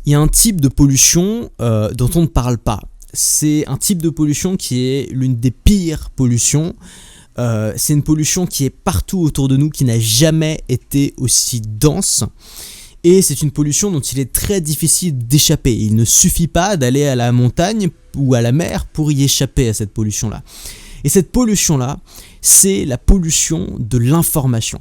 il y a un type de pollution dont on ne parle pas. C'est un type de pollution qui est l'une des pires pollutions. C'est une pollution qui est partout autour de nous, qui n'a jamais été aussi dense. Et c'est une pollution dont il est très difficile d'échapper. Il ne suffit pas d'aller à la montagne ou à la mer pour y échapper à cette pollution-là. Et cette pollution-là, c'est la pollution de l'information.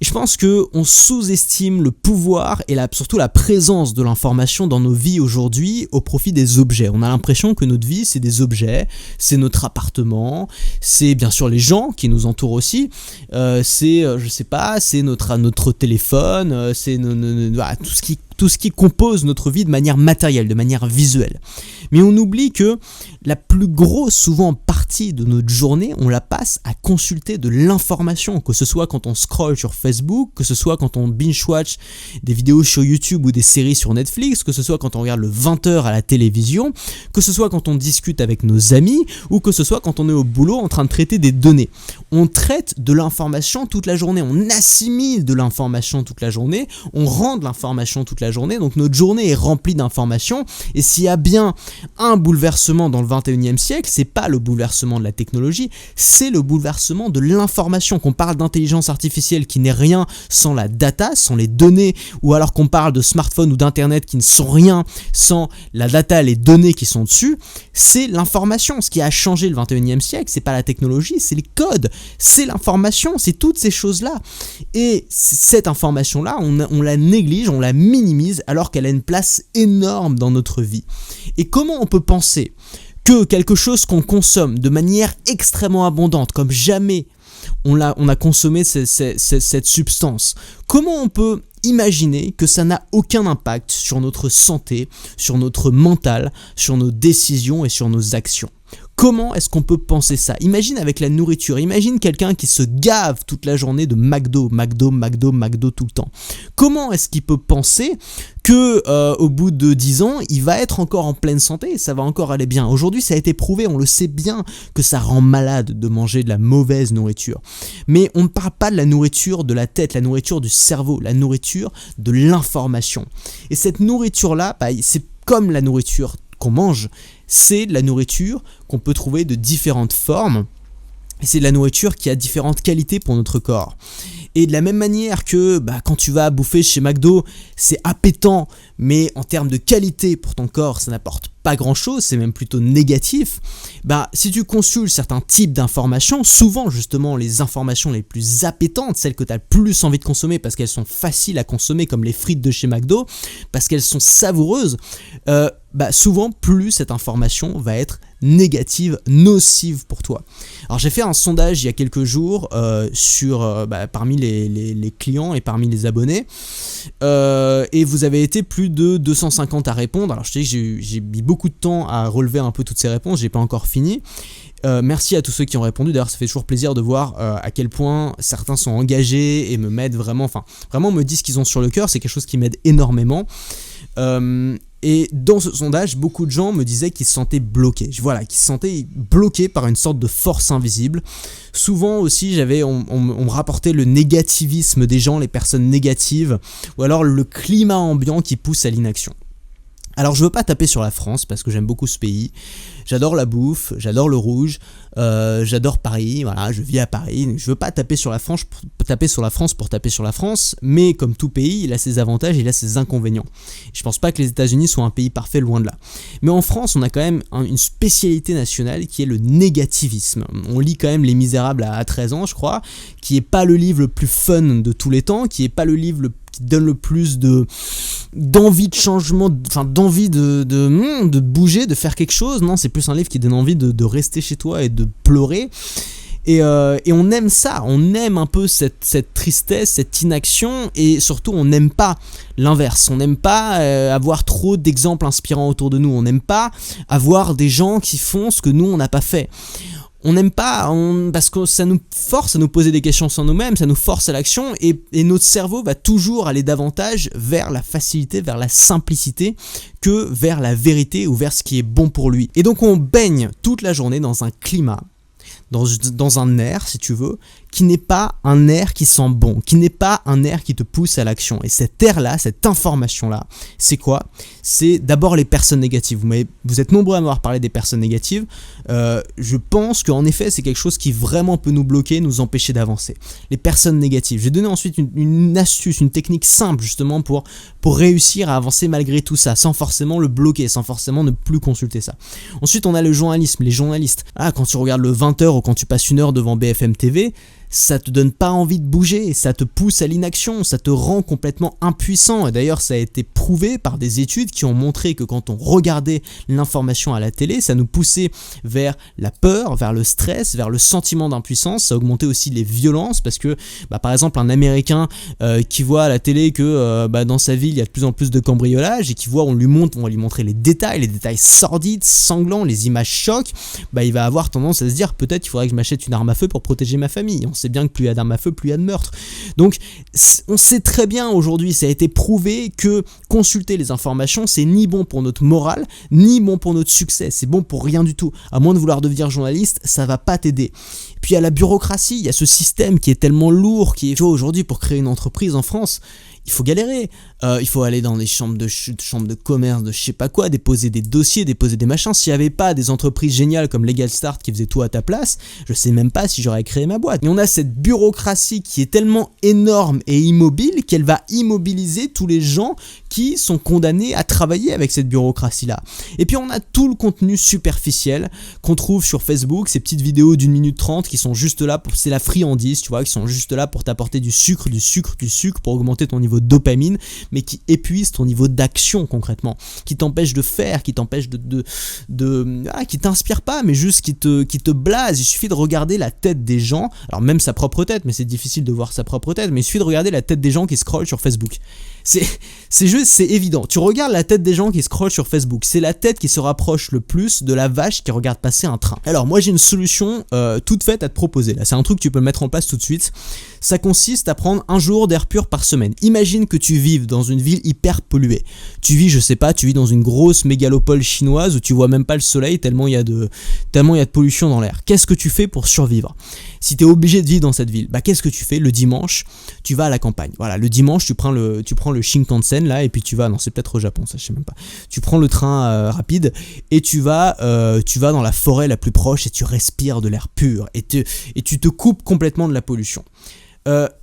Et je pense qu'on sous-estime le pouvoir et surtout la présence de l'information dans nos vies aujourd'hui au profit des objets. On a l'impression que notre vie, c'est des objets, c'est notre appartement, c'est bien sûr les gens qui nous entourent aussi, c'est notre téléphone, c'est voilà, tout ce qui compose notre vie de manière matérielle, de manière visuelle. Mais on oublie que la plus grosse, souvent, partie de notre journée, on la passe à consulter de l'information, que ce soit quand on scrolle sur Facebook, que ce soit quand on binge-watch des vidéos sur YouTube ou des séries sur Netflix, que ce soit quand on regarde le 20h à la télévision, que ce soit quand on discute avec nos amis, ou que ce soit quand on est au boulot en train de traiter des données. On traite de l'information toute la journée, on assimile de l'information toute la journée, on rend de l'information toute la journée, donc notre journée est remplie d'informations, et s'il y a bien un bouleversement dans le 21e siècle, c'est pas le bouleversement de la technologie, c'est le bouleversement de l'information. Qu'on parle d'intelligence artificielle qui n'est rien sans la data, sans les données, ou alors qu'on parle de smartphones ou d'internet qui ne sont rien sans la data, les données qui sont dessus, c'est l'information. Ce qui a changé le 21e siècle, c'est pas la technologie, c'est les codes, c'est l'information, c'est toutes ces choses-là. Et cette information-là, on la néglige, on la minimise, alors qu'elle a une place énorme dans notre vie. Et comment on peut penser que quelque chose qu'on consomme de manière extrêmement abondante, comme jamais on a consommé cette substance, comment on peut imaginer que ça n'a aucun impact sur notre santé, sur notre mental, sur nos décisions et sur nos actions? Comment est-ce qu'on peut penser ça? Imagine avec la nourriture, imagine quelqu'un qui se gave toute la journée de McDo tout le temps. Comment est-ce qu'il peut penser que au bout de 10 ans, il va être encore en pleine santé, ça va encore aller bien? Aujourd'hui, ça a été prouvé, on le sait bien que ça rend malade de manger de la mauvaise nourriture. Mais on ne parle pas de la nourriture de la tête, la nourriture du cerveau, la nourriture de l'information. Et cette nourriture-là, c'est comme la nourriture qu'on mange, c'est de la nourriture qu'on peut trouver de différentes formes, et c'est de la nourriture qui a différentes qualités pour notre corps. Et de la même manière que quand tu vas bouffer chez McDo, c'est appétant, mais en termes de qualité pour ton corps, ça n'apporte pas grand chose, c'est même plutôt négatif. Si tu consultes certains types d'informations, souvent justement les informations les plus appétantes, celles que tu as le plus envie de consommer parce qu'elles sont faciles à consommer, comme les frites de chez McDo, parce qu'elles sont savoureuses, souvent plus cette information va être négative, nocive pour toi. Alors j'ai fait un sondage il y a quelques jours parmi les clients et parmi les abonnés, et vous avez été plus de 250 à répondre. Alors je te dis que j'ai mis beaucoup de temps à relever un peu toutes ces réponses, j'ai pas encore fini. Merci à tous ceux qui ont répondu, d'ailleurs ça fait toujours plaisir de voir à quel point certains sont engagés et me m'aident vraiment, vraiment me disent ce qu'ils ont sur le cœur, c'est quelque chose qui m'aide énormément. Et dans ce sondage, beaucoup de gens me disaient qu'ils se sentaient bloqués. Voilà, qu'ils se sentaient bloqués par une sorte de force invisible. Souvent aussi, on me rapportait le négativisme des gens, les personnes négatives, ou alors le climat ambiant qui pousse à l'inaction. Alors je veux pas taper sur la France parce que j'aime beaucoup ce pays, j'adore la bouffe, j'adore le rouge, j'adore Paris, voilà, je vis à Paris, je veux pas taper sur la France pour taper sur la France, mais comme tout pays, il a ses avantages, il a ses inconvénients. Je pense pas que les États-Unis soient un pays parfait, loin de là. Mais en France, on a quand même une spécialité nationale qui est le négativisme. On lit quand même Les Misérables à 13 ans, je crois, qui est pas le livre le plus fun de tous les temps, qui est pas le livre qui donne le plus d'envie de changement, d'envie de bouger, de faire quelque chose. Non, c'est plus un livre qui donne envie de rester chez toi et de pleurer. Et on aime ça, on aime un peu cette tristesse, cette inaction, et surtout on n'aime pas l'inverse, on n'aime pas avoir trop d'exemples inspirants autour de nous, on n'aime pas avoir des gens qui font ce que nous on n'a pas fait. On n'aime pas, parce que ça nous force à nous poser des questions sur nous-mêmes, ça nous force à l'action, et notre cerveau va toujours aller davantage vers la facilité, vers la simplicité, que vers la vérité ou vers ce qui est bon pour lui. Et donc on baigne toute la journée dans un climat dans un air, si tu veux, qui n'est pas un air qui sent bon, qui n'est pas un air qui te pousse à l'action. Et cet air-là, cette information-là, c'est quoi? C'est d'abord les personnes négatives. Vous êtes nombreux à m'avoir parlé des personnes négatives. Je pense qu'en effet, c'est quelque chose qui vraiment peut nous bloquer, nous empêcher d'avancer. Les personnes négatives. Je vais donner ensuite une astuce, une technique simple justement pour réussir à avancer malgré tout ça, sans forcément le bloquer, sans forcément ne plus consulter ça. Ensuite, on a le journalisme, les journalistes. Quand tu regardes le 20h ou quand tu passes 1 heure devant BFM TV, ça te donne pas envie de bouger, ça te pousse à l'inaction, ça te rend complètement impuissant. Et d'ailleurs, ça a été prouvé par des études qui ont montré que quand on regardait l'information à la télé, ça nous poussait vers la peur, vers le stress, vers le sentiment d'impuissance. Ça augmentait aussi les violences parce que, par exemple, un Américain qui voit à la télé que dans sa ville, il y a de plus en plus de cambriolages et qui voit, on va lui montrer les détails sordides, sanglants, les images choquent, il va avoir tendance à se dire peut-être il faudrait que je m'achète une arme à feu pour protéger ma famille. On sait bien que plus il y a d'armes à feu, plus il y a de meurtres. Donc on sait très bien aujourd'hui, ça a été prouvé que consulter les informations, c'est ni bon pour notre morale, ni bon pour notre succès. C'est bon pour rien du tout. À moins de vouloir devenir journaliste, ça va pas t'aider. Puis il y a la bureaucratie, il y a ce système qui est tellement lourd, qui est, tu vois, aujourd'hui pour créer une entreprise en France, il faut galérer, il faut aller dans les chambres de commerce, de je sais pas quoi, déposer des dossiers, déposer des machins. S'il n'y avait pas des entreprises géniales comme Legal Start qui faisaient tout à ta place, je sais même pas si j'aurais créé ma boîte. Et on a cette bureaucratie qui est tellement énorme et immobile qu'elle va immobiliser tous les gens qui sont condamnés à travailler avec cette bureaucratie-là. Et puis on a tout le contenu superficiel qu'on trouve sur Facebook, ces petites vidéos d'1 minute 30 qui sont juste là pour, c'est la friandise, tu vois, qui sont juste là pour t'apporter du sucre, pour augmenter ton niveau de dopamine, mais qui épuise ton niveau d'action concrètement, qui t'empêche de faire, qui t'empêche qui t'inspire pas, mais juste qui te blase. Il suffit de regarder la tête des gens, alors même sa propre tête, mais c'est difficile de voir sa propre tête, mais il suffit de regarder la tête des gens qui scrollent sur Facebook. C'est évident. Tu regardes la tête des gens qui scrollent sur Facebook, c'est la tête qui se rapproche le plus de la vache qui regarde passer un train. Alors moi j'ai une solution toute faite à te proposer là, c'est un truc que tu peux mettre en place tout de suite. Ça consiste à prendre 1 jour d'air pur par semaine. Imagine que tu vives dans une ville hyper polluée. Tu vis dans une grosse mégalopole chinoise où tu vois même pas le soleil tellement il y a de pollution dans l'air. Qu'est-ce que tu fais pour survivre? Si tu es obligé de vivre dans cette ville, qu'est-ce que tu fais? Le dimanche, tu vas à la campagne. Voilà, le dimanche, tu prends le Shinkansen là et puis tu vas, non c'est peut-être au Japon, ça je sais même pas. Tu prends le train rapide et tu vas dans la forêt la plus proche et tu respires de l'air pur et tu te coupes complètement de la pollution.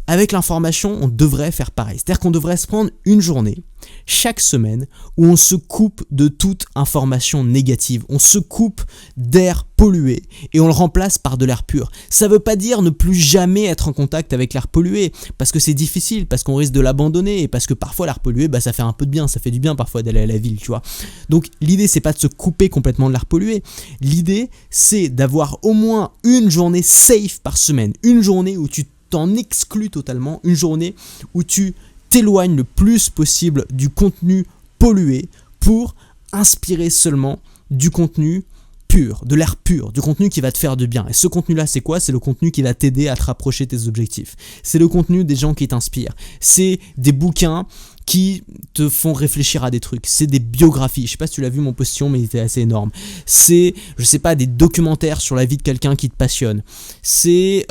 Avec l'information, on devrait faire pareil. C'est-à-dire qu'on devrait se prendre une journée, chaque semaine, où on se coupe de toute information négative. On se coupe d'air pollué et on le remplace par de l'air pur. Ça veut pas dire ne plus jamais être en contact avec l'air pollué, parce que c'est difficile, parce qu'on risque de l'abandonner et parce que parfois l'air pollué, ça fait un peu de bien, ça fait du bien parfois d'aller à la ville, tu vois. Donc l'idée, c'est pas de se couper complètement de l'air pollué. L'idée, c'est d'avoir au moins une journée safe par semaine, une journée où tu t'en exclus totalement, une journée où tu t'éloignes le plus possible du contenu pollué pour inspirer seulement du contenu pur, de l'air pur, du contenu qui va te faire du bien. Et ce contenu-là, c'est quoi? C'est le contenu qui va t'aider à te rapprocher de tes objectifs. C'est le contenu des gens qui t'inspirent. C'est des bouquins qui te font réfléchir à des trucs. C'est des biographies. Je sais pas si tu l'as vu mon postillon, mais il était assez énorme. C'est, je sais pas, des documentaires sur la vie de quelqu'un qui te passionne. C'est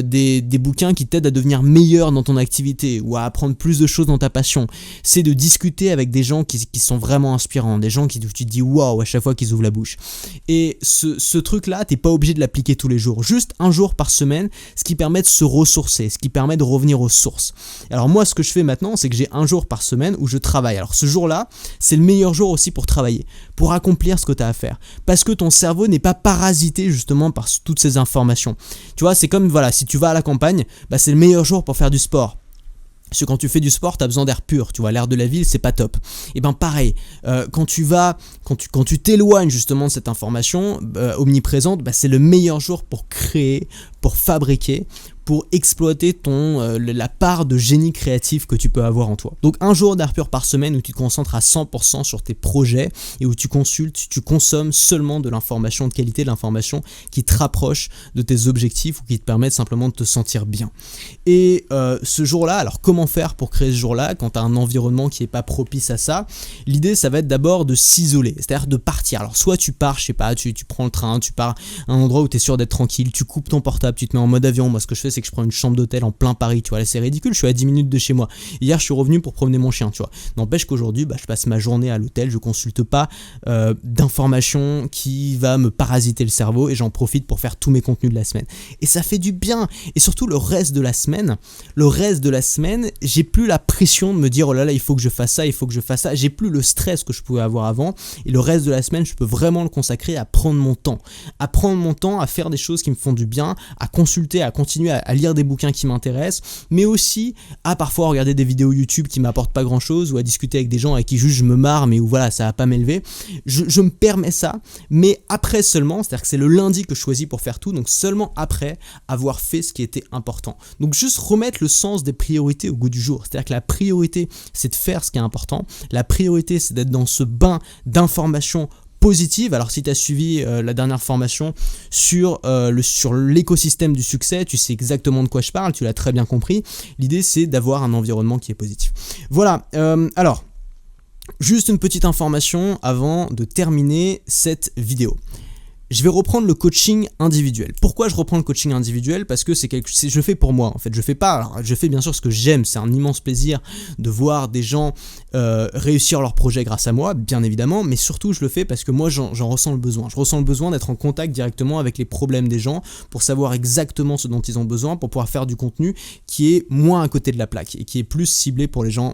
des bouquins qui t'aident à devenir meilleur dans ton activité ou à apprendre plus de choses dans ta passion. C'est de discuter avec des gens qui sont vraiment inspirants, des gens qui tu te dis waouh à chaque fois qu'ils ouvrent la bouche. Et ce truc-là, t'es pas obligé de l'appliquer tous les jours. Juste 1 jour par semaine, ce qui permet de se ressourcer, ce qui permet de revenir aux sources. Alors moi, ce que je fais maintenant, c'est que j'ai 1 jour par semaine où je travaille. Alors ce jour-là, c'est le meilleur jour aussi pour travailler, pour accomplir ce que tu as à faire. Parce que ton cerveau n'est pas parasité justement par toutes ces informations. Tu vois, c'est comme, voilà, si tu vas à la campagne, c'est le meilleur jour pour faire du sport. Parce que quand tu fais du sport, tu as besoin d'air pur, tu vois, l'air de la ville, c'est pas top. Et pareil, quand tu t'éloignes justement de cette information omniprésente, c'est le meilleur jour pour créer, pour fabriquer, pour exploiter la part de génie créatif que tu peux avoir en toi. Donc un jour d'Arthur par semaine où tu te concentres à 100% sur tes projets et où tu consommes seulement de l'information de qualité, de l'information qui te rapproche de tes objectifs ou qui te permettent simplement de te sentir bien. Et ce jour-là, alors comment faire pour créer ce jour-là quand tu as un environnement qui n'est pas propice à ça? L'idée, ça va être d'abord de s'isoler, c'est-à-dire de partir. Alors soit tu pars, je sais pas, tu prends le train, tu pars à un endroit où tu es sûr d'être tranquille, tu coupes ton portable, tu te mets en mode avion. Moi ce que je fais, c'est que je prends une chambre d'hôtel en plein Paris, tu vois, là c'est ridicule, je suis à 10 minutes de chez moi. Hier je suis revenu pour promener mon chien, tu vois. N'empêche qu'aujourd'hui, je passe ma journée à l'hôtel, je consulte pas d'informations qui va me parasiter le cerveau et j'en profite pour faire tous mes contenus de la semaine. Et ça fait du bien. Et surtout le reste de la semaine, j'ai plus la pression de me dire oh là là, il faut que je fasse ça, il faut que je fasse ça. J'ai plus le stress que je pouvais avoir avant. Et le reste de la semaine, je peux vraiment le consacrer à prendre mon temps, à faire des choses qui me font du bien, à consulter, à continuer à lire des bouquins qui m'intéressent, mais aussi à parfois regarder des vidéos YouTube qui m'apportent pas grand chose ou à discuter avec des gens avec qui juste je me marre mais où voilà, ça va pas m'élever. Je me permets ça, mais après seulement, c'est-à-dire que c'est le lundi que je choisis pour faire tout, donc seulement après avoir fait ce qui était important. Donc juste remettre le sens des priorités au goût du jour, c'est-à-dire que la priorité c'est de faire ce qui est important, la priorité c'est d'être dans ce bain d'informations positive. Alors si tu as suivi la dernière formation sur l'écosystème du succès, tu sais exactement de quoi je parle, tu l'as très bien compris. L'idée c'est d'avoir un environnement qui est positif. Voilà, alors juste une petite information avant de terminer cette vidéo. Je vais reprendre le coaching individuel. Pourquoi je reprends le coaching individuel? Parce que je le fais pour moi en fait. Je fais bien sûr ce que j'aime. C'est un immense plaisir de voir des gens réussir leur projet grâce à moi, bien évidemment. Mais surtout, je le fais parce que moi, j'en ressens le besoin. Je ressens le besoin d'être en contact directement avec les problèmes des gens pour savoir exactement ce dont ils ont besoin, pour pouvoir faire du contenu qui est moins à côté de la plaque et qui est plus ciblé pour les gens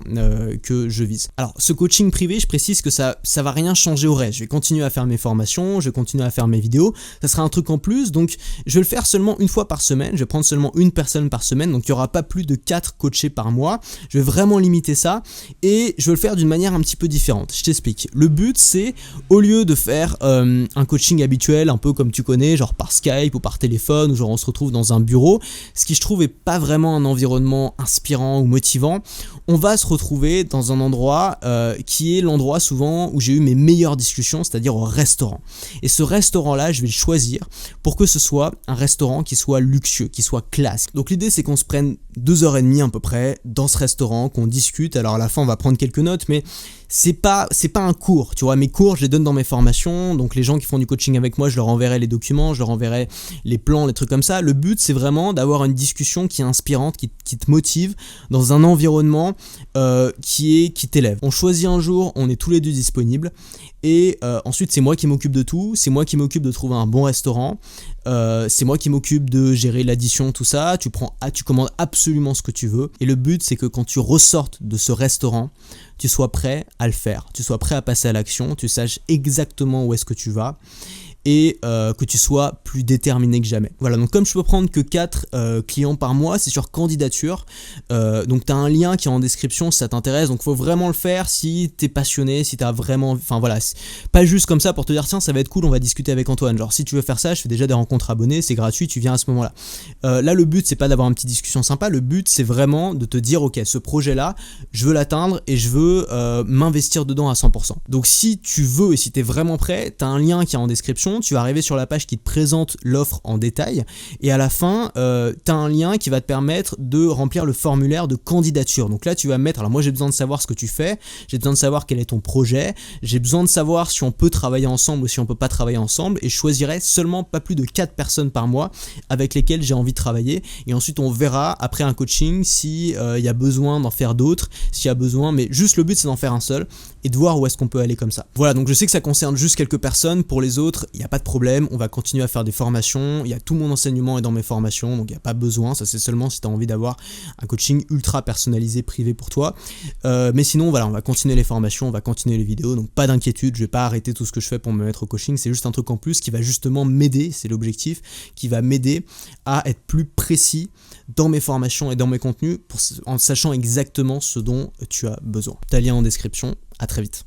que je vise. Alors, ce coaching privé, je précise que ça va rien changer au reste. Je vais continuer à faire mes formations, je vais continuer à faire mes vidéos, ça sera un truc en plus, donc je vais le faire seulement une fois par semaine, je vais prendre seulement une personne par semaine, donc il n'y aura pas plus de 4 coachés par mois, je vais vraiment limiter ça, et je vais le faire d'une manière un petit peu différente, je t'explique. Le but c'est, au lieu de faire un coaching habituel, un peu comme tu connais, genre par Skype ou par téléphone, ou genre on se retrouve dans un bureau, ce qui je trouve est pas vraiment un environnement inspirant ou motivant, on va se retrouver dans un endroit qui est l'endroit souvent où j'ai eu mes meilleures discussions, c'est-à-dire au restaurant. Et ce restaurant-là, je vais le choisir pour que ce soit un restaurant qui soit luxueux, qui soit classe. Donc l'idée, c'est qu'on se prenne 2h30 à peu près dans ce restaurant, qu'on discute. Alors à la fin, on va prendre quelques notes, mais c'est pas un cours, tu vois. Mes cours, je les donne dans mes formations, donc les gens qui font du coaching avec moi, je leur enverrai les documents, je leur enverrai les plans, les trucs comme ça. Le but, c'est vraiment d'avoir une discussion qui est inspirante, qui te motive, dans un environnement qui t'élève. On choisit un jour, on est tous les deux disponibles, et ensuite c'est moi qui m'occupe de tout, c'est moi qui m'occupe de trouver un bon restaurant, c'est moi qui m'occupe de gérer l'addition, tout ça. Tu commandes absolument ce que tu veux, et le but, c'est que quand tu ressortes de ce restaurant, tu sois prêt à le faire, tu sois prêt à passer à l'action, tu saches exactement où est-ce que tu vas, et que tu sois plus déterminé que jamais. Voilà, donc comme je peux prendre que 4 clients par mois, c'est sur candidature, donc tu as un lien qui est en description si ça t'intéresse, donc faut vraiment le faire si t'es passionné, si t'as vraiment, enfin voilà, pas juste comme ça pour te dire tiens ça va être cool, on va discuter avec Antoine, genre si tu veux faire ça, je fais déjà des rencontres abonnées, c'est gratuit, tu viens à ce moment là. Là le but c'est pas d'avoir une petite discussion sympa, le but c'est vraiment de te dire ok, ce projet là, je veux l'atteindre et je veux m'investir dedans à 100%. Donc si tu veux et si t'es vraiment prêt, t'as un lien qui est en description, tu vas arriver sur la page qui te présente l'offre en détail, et à la fin tu as un lien qui va te permettre de remplir le formulaire de candidature. Donc là tu vas mettre, alors moi j'ai besoin de savoir ce que tu fais, j'ai besoin de savoir quel est ton projet, j'ai besoin de savoir si on peut travailler ensemble ou si on peut pas travailler ensemble, et je choisirai seulement pas plus de 4 personnes par mois avec lesquelles j'ai envie de travailler, et ensuite on verra après un coaching si y a besoin d'en faire d'autres, s'il y a besoin, mais juste le but c'est d'en faire un seul et de voir où est-ce qu'on peut aller comme ça. Voilà, donc je sais que ça concerne juste quelques personnes, pour les autres il n'y a pas de problème, on va continuer à faire des formations, il y a tout mon enseignement est dans mes formations, donc il n'y a pas besoin, ça c'est seulement si tu as envie d'avoir un coaching ultra personnalisé, privé pour toi, mais sinon voilà, on va continuer les formations, on va continuer les vidéos, donc pas d'inquiétude, je vais pas arrêter tout ce que je fais pour me mettre au coaching, c'est juste un truc en plus qui va justement m'aider, c'est l'objectif, qui va m'aider à être plus précis dans mes formations et dans mes contenus, en sachant exactement ce dont tu as besoin. Tu as le lien en description, à très vite.